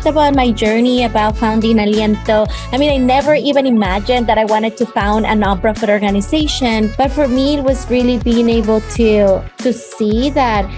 reflect about my journey about founding Aliento, I never even imagined that I wanted to found a nonprofit organization. But for me, it was really being able to see that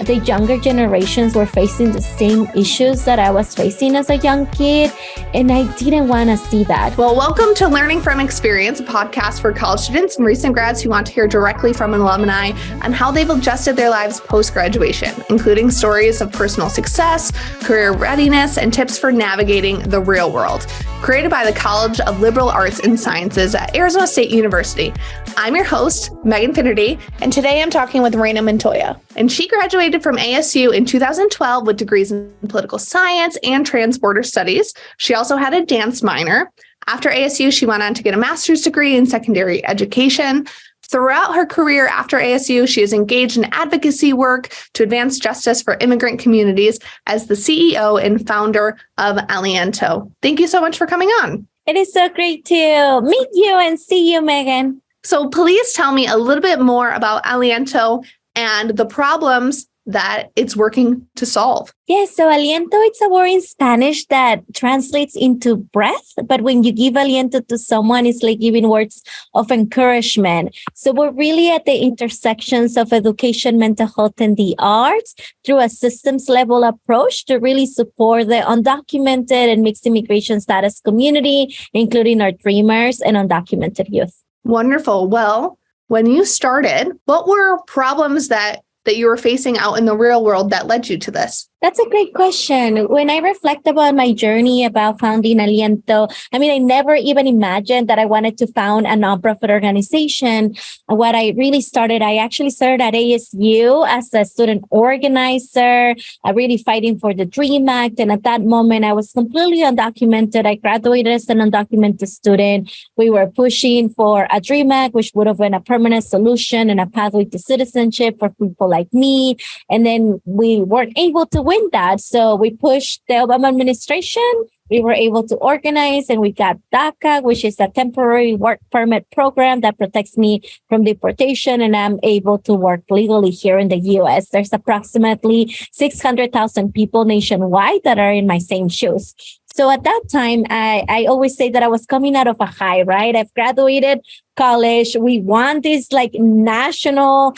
the younger generations were facing the same issues that I was facing as a young kid, and I didn't want to see that. Well, welcome to Learning from Experience, a podcast for college students and recent grads who want to hear directly from an alumni on how they've adjusted their lives post-graduation, including stories of personal success, career readiness, and tips for navigating the real world. Created by the College of Liberal Arts and Sciences at Arizona State University. I'm your host, Megan Finnerty, and today I'm talking with Reyna Montoya. And she graduated from ASU in 2012 with degrees in political science and transborder studies. She also had a dance minor. After ASU, she went on to get a master's degree in secondary education. Throughout her career after ASU, she has engaged in advocacy work to advance justice for immigrant communities as the CEO and founder of Aliento. Thank you so much for coming on. It is so great to meet you and see you, Megan. So please tell me a little bit more about Aliento and the problems that it's working to solve. Yes, so aliento, it's a word in Spanish that translates into breath. But when you give aliento to someone, it's like giving words of encouragement. So we're really at the intersections of education, mental health, and the arts through a systems level approach to really support the undocumented and mixed immigration status community, including our dreamers and undocumented youth. Wonderful. Well, when you started, what were problems that you were facing out in the real world that led you to this? That's a great question. When I reflect about my journey about founding Aliento, I never even imagined that I wanted to found a nonprofit organization. What I actually started at ASU as a student organizer, really fighting for the DREAM Act. And at that moment, I was completely undocumented. I graduated as an undocumented student. We were pushing for a DREAM Act, which would have been a permanent solution and a pathway to citizenship for people like me. And then we weren't able to win that. So we pushed the Obama administration. We were able to organize and we got DACA, which is a temporary work permit program that protects me from deportation. And I'm able to work legally here in the U.S. There's approximately 600,000 people nationwide that are in my same shoes. So at that time, I always say that I was coming out of a high, right? I've graduated college. We won this national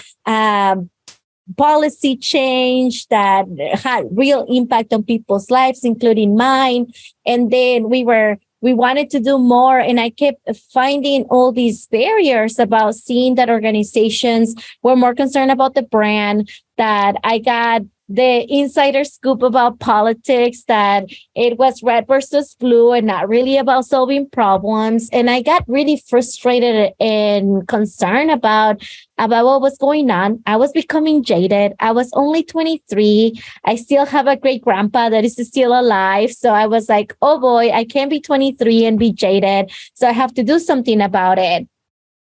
policy change that had real impact on people's lives, including mine. And then we wanted to do more. And I kept finding all these barriers about seeing that organizations were more concerned about the brand, that I got the insider scoop about politics, that it was red versus blue and not really about solving problems. And I got really frustrated and concerned about what was going on. I was becoming jaded. I was only 23. I still have a great grandpa that is still alive. So I was like, oh boy, I can't be 23 and be jaded. So I have to do something about it.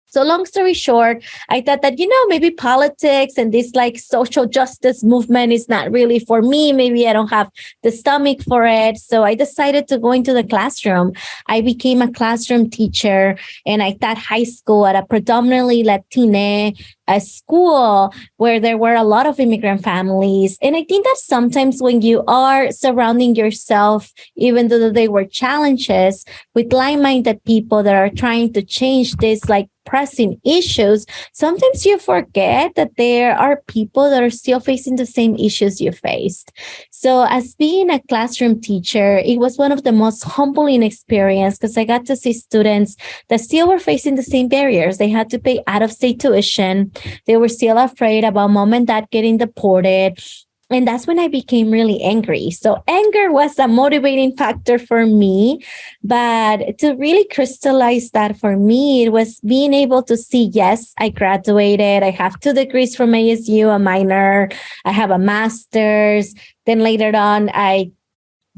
So long story short, I thought that, maybe politics and this social justice movement is not really for me. Maybe I don't have the stomach for it. So I decided to go into the classroom. I became a classroom teacher and I taught high school at a predominantly Latina school where there were a lot of immigrant families. And I think that sometimes when you are surrounding yourself, even though they were challenges, with like-minded people that are trying to change this pressing issues, sometimes you forget that there are people that are still facing the same issues you faced. So as being a classroom teacher, it was one of the most humbling experiences because I got to see students that still were facing the same barriers. They had to pay out-of-state tuition. They were still afraid about mom and dad getting deported. And that's when I became really angry. So anger was a motivating factor for me. But to really crystallize that for me, it was being able to see, yes, I graduated. I have 2 degrees from ASU, a minor. I have a master's. Then later on, I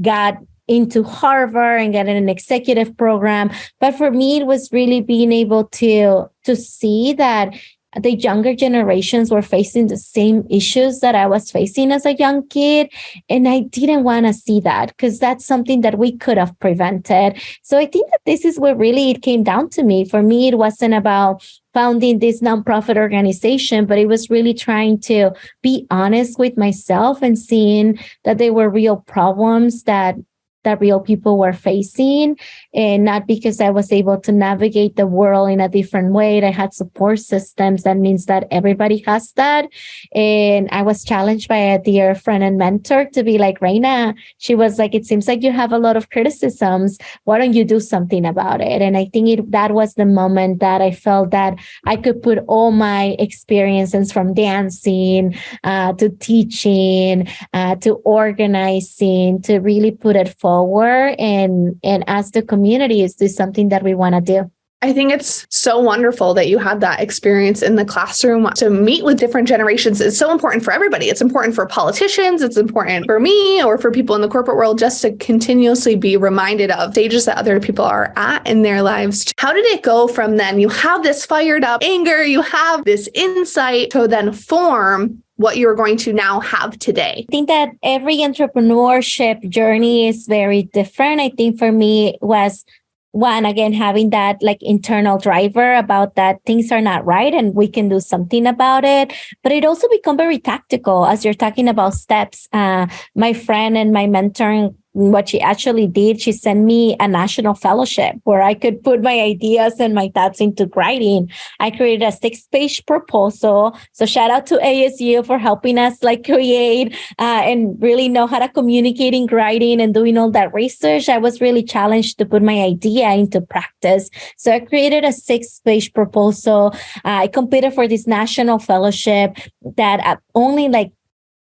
got into Harvard and got in an executive program. But for me, it was really being able to see that the younger generations were facing the same issues that I was facing as a young kid. And I didn't want to see that because that's something that we could have prevented. So I think that this is where really it came down to me. For me, it wasn't about founding this nonprofit organization, but it was really trying to be honest with myself and seeing that there were real problems that that real people were facing, and not because I was able to navigate the world in a different way. I had support systems. That means that everybody has that. And I was challenged by a dear friend and mentor to be like, Reyna, she was like, it seems like you have a lot of criticisms. Why don't you do something about it? And I think that was the moment that I felt that I could put all my experiences from dancing to teaching to organizing to really put it forward and ask the community, is this something that we want to do? I think it's so wonderful that you had that experience in the classroom to meet with different generations. It's so important for everybody. It's important for politicians. It's important for me or for people in the corporate world just to continuously be reminded of stages that other people are at in their lives. How did it go from then? You have this fired up anger, you have this insight to then form what you're going to now have today. I think that every entrepreneurship journey is very different. I think for me it was one, again, having that like internal driver about that things are not right and we can do something about it. But it also become very tactical as you're talking about steps. My friend and my mentor, what she actually did, she sent me a national fellowship where I could put my ideas and my thoughts into writing. I created a 6-page proposal. So shout out to ASU for helping us like create and really know how to communicate in writing and doing all that research. I was really challenged to put my idea into practice. So I created a 6-page proposal. I competed for this national fellowship that only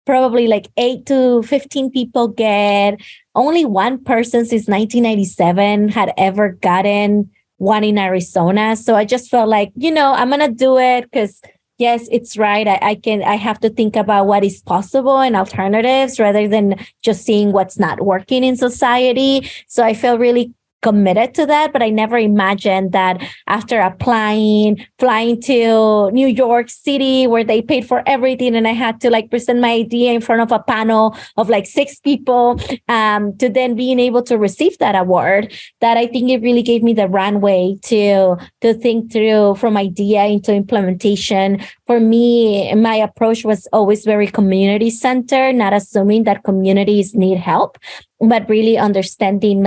probably 8 to 15 people get. Only one person since 1997 had ever gotten one in Arizona. So I just felt like, I'm going to do it because yes, it's right. I have to think about what is possible and alternatives rather than just seeing what's not working in society. So I felt really committed to that, but I never imagined that after applying, flying to New York City where they paid for everything and I had to present my idea in front of a panel of 6 people to then being able to receive that award, that I think it really gave me the runway to think through from idea into implementation. For me, my approach was always very community centered, not assuming that communities need help, but really understanding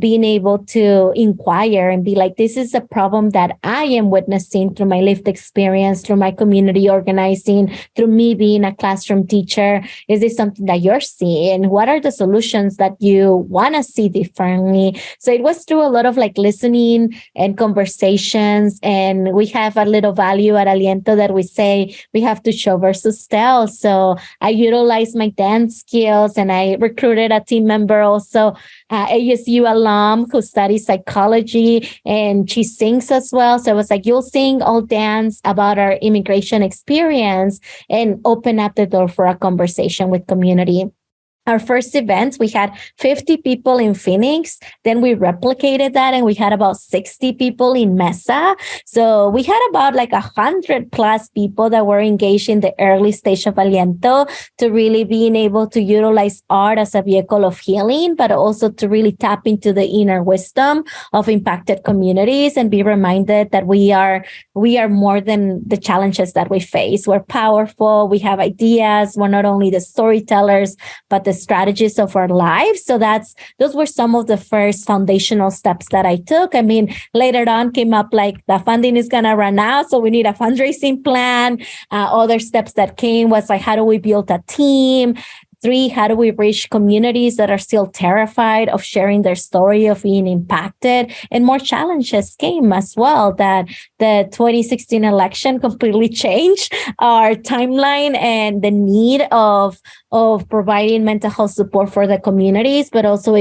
being able to inquire and be like, this is a problem that I am witnessing through my lived experience, through my community organizing, through me being a classroom teacher. Is this something that you're seeing? What are the solutions that you want to see differently? So it was through a lot of listening and conversations. And we have a little value at Aliento that we say we have to show versus tell. So I utilized my dance skills and I recruited a team member also, ASU alum who studies psychology, and she sings as well. So it was you'll sing, I'll dance about our immigration experience and open up the door for a conversation with community. Our first event, we had 50 people in Phoenix. Then we replicated that and we had about 60 people in Mesa. So we had about 100 plus people that were engaged in the early stage of Aliento to really being able to utilize art as a vehicle of healing, but also to really tap into the inner wisdom of impacted communities and be reminded that we are more than the challenges that we face. We're powerful. We have ideas. We're not only the storytellers, but the strategies of our lives. So those were some of the first foundational steps that I took. I mean, later on came up the funding is going to run out, so we need a fundraising plan. Other steps that came was how do we build a team? 3, how do we reach communities that are still terrified of sharing their story of being impacted? And more challenges came as well, that the 2016 election completely changed our timeline and the need of providing mental health support for the communities, but also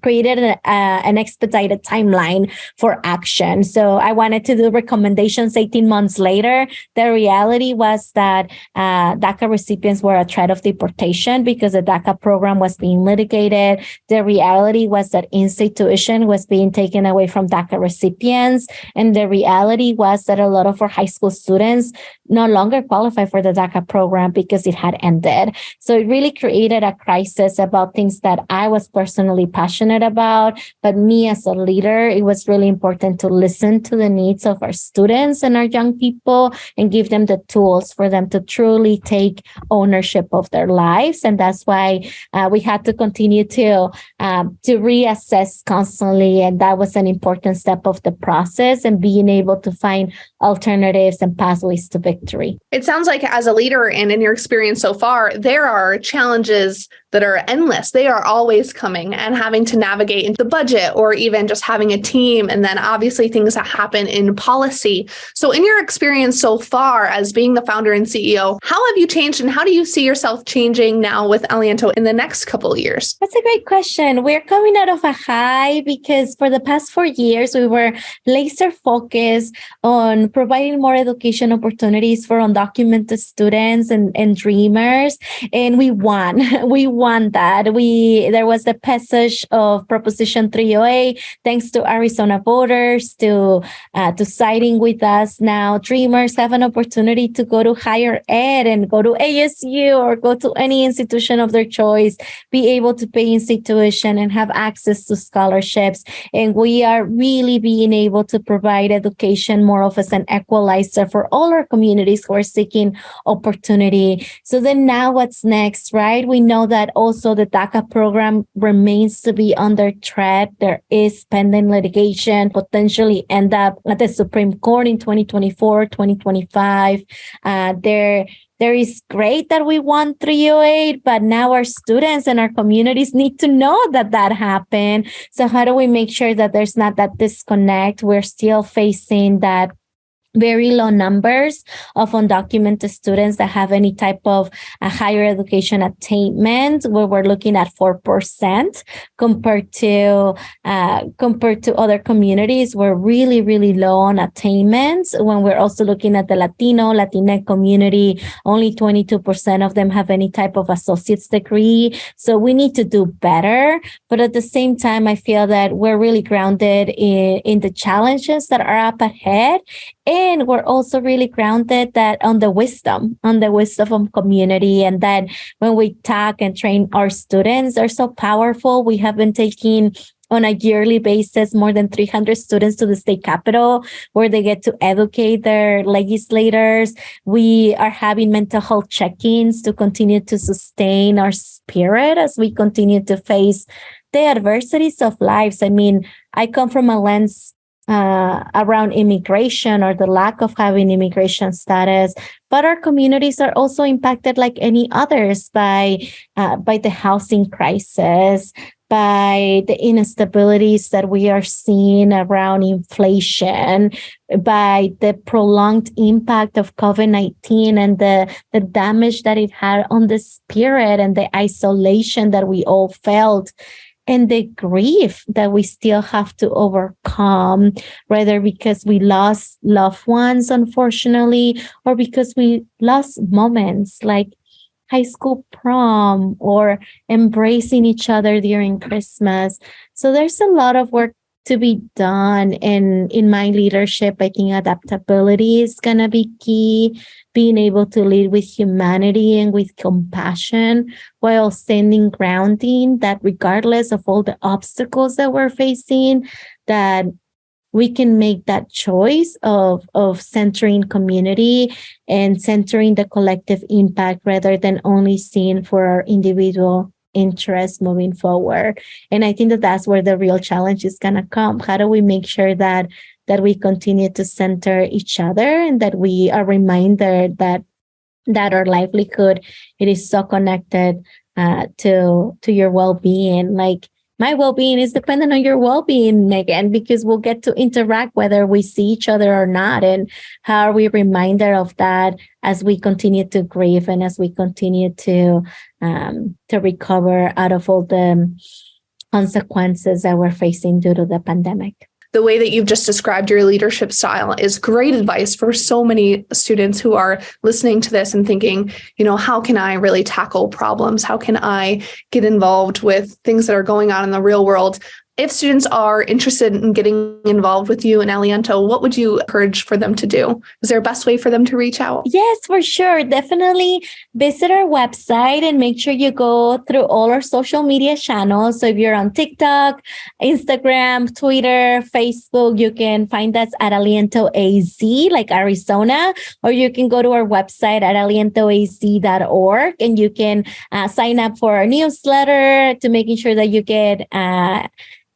created an expedited timeline for action. So I wanted to do recommendations 18 months later. The reality was that DACA recipients were a threat of deportation because the DACA program was being litigated. The reality was that in-state tuition was being taken away from DACA recipients. And the reality was that a lot of our high school students no longer qualify for the DACA program because it had ended. So it really created a crisis about things that I was was personally passionate about. But me as a leader, it was really important to listen to the needs of our students and our young people and give them the tools for them to truly take ownership of their lives. And that's why we had to continue to reassess constantly. And that was an important step of the process, and being able to find alternatives and pathways to victory. It sounds like as a leader and in your experience so far, there are challenges that are endless. They are always coming, and having to navigate into the budget, or even just having a team. And then obviously things that happen in policy. So in your experience so far as being the founder and CEO, how have you changed, and how do you see yourself changing now with Aliento in the next couple of years? That's a great question. We're coming out of a high because for the past 4 years, we were laser focused on providing more education opportunities for undocumented students and dreamers. And we won. We won that. There was the passage of Proposition 308, thanks to Arizona voters to siding with us. Now, dreamers have an opportunity to go to higher ed and go to ASU or go to any institution of their choice, be able to pay in tuition and have access to scholarships. And we are really being able to provide education more of as an equalizer for all our communities who are seeking opportunity. So then now what's next, right? We know that also the DACA program remains to be under threat. There is pending litigation, potentially end up at the Supreme Court in 2024, 2025. There is great that we won 308, but now our students and our communities need to know that happened. So how do we make sure that there's not that disconnect? We're still facing that very low numbers of undocumented students that have any type of higher education attainment, where we're looking at 4% compared to other communities. We're really, really low on attainments. When we're also looking at the Latina community, only 22% of them have any type of associate's degree. So we need to do better. But at the same time, I feel that we're really grounded in the challenges that are up ahead. And we're also really grounded on the wisdom of community. And that when we talk and train our students, they're so powerful. We have been taking on a yearly basis more than 300 students to the state capitol, where they get to educate their legislators. We are having mental health check-ins to continue to sustain our spirit as we continue to face the adversities of lives. I mean, I come from a lens around immigration or the lack of having immigration status, but our communities are also impacted like any others by the housing crisis, by the instabilities that we are seeing around inflation, by the prolonged impact of COVID-19 and the damage that it had on the spirit and the isolation that we all felt, and the grief that we still have to overcome, whether because we lost loved ones, unfortunately, or because we lost moments like high school prom or embracing each other during Christmas. So there's a lot of work to be done. And in my leadership, I think adaptability is going to be key. Being able to lead with humanity and with compassion while standing grounding, that regardless of all the obstacles that we're facing, that we can make that choice of centering community and centering the collective impact rather than only seeing for our individual interests moving forward. And I think that's where the real challenge is going to come. How do we make sure that we continue to center each other, and that we are reminded that our livelihood, it is so connected to your well-being. Like, my well-being is dependent on your well-being, Megan, because we'll get to interact whether we see each other or not. And how are we reminded of that as we continue to grieve and as we continue to recover out of all the consequences that we're facing due to the pandemic? The way that you've just described your leadership style is great advice for so many students who are listening to this and thinking, how can I really tackle problems? How can I get involved with things that are going on in the real world? If students are interested in getting involved with you in Aliento, what would you encourage for them to do? Is there a best way for them to reach out? Yes, for sure. Definitely visit our website and make sure you go through all our social media channels. So if you're on TikTok, Instagram, Twitter, Facebook, you can find us at Aliento AZ, like Arizona, or you can go to our website at alientoaz.org and you can sign up for our newsletter to making sure that you get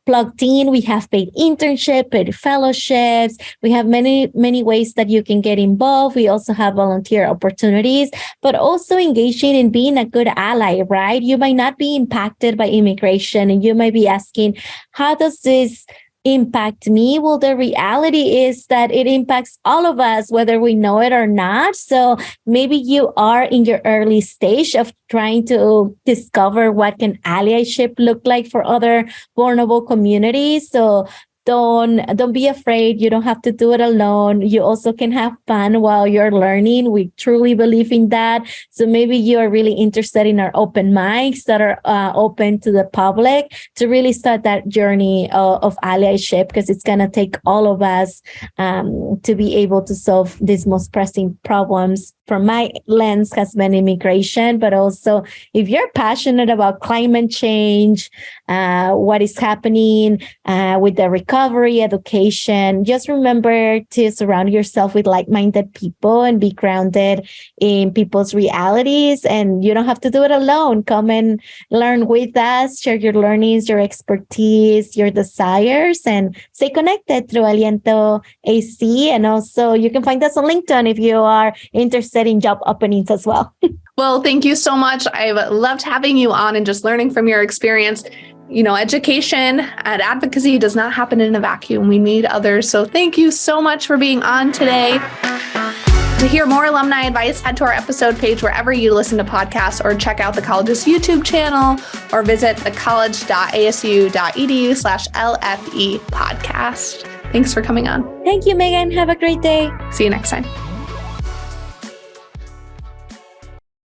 plugged in. We have paid internship, paid fellowships. We have many, many ways that you can get involved. We also have volunteer opportunities, but also engaging in being a good ally, right? You might not be impacted by immigration and you might be asking, how does this impact me? Well, the reality is that it impacts all of us, whether we know it or not. So maybe you are in your early stage of trying to discover what can allyship look like for other vulnerable communities. So don't be afraid. You don't have to do it alone. You also can have fun while you're learning. We truly believe in that. So maybe you are really interested in our open mics that are open to the public to really start that journey of allyship, because it's going to take all of us to be able to solve these most pressing problems. From my lens has been immigration, but also if you're passionate about climate change, what is happening with the recovery, education, just remember to surround yourself with like-minded people and be grounded in people's realities. And you don't have to do it alone. Come and learn with us, share your learnings, your expertise, your desires, and stay connected through Aliento AC. And also you can find us on LinkedIn if you are interested in job openings as well. Well, thank you so much. I've loved having you on and just learning from your experience. You know, education and advocacy does not happen in a vacuum. We need others. So thank you so much for being on today. To hear more alumni advice, head to our episode page wherever you listen to podcasts, or check out the college's YouTube channel, or visit thecollege.asu.edu/LFE podcast. Thanks for coming on. Thank you, Megan. Have a great day. See you next time.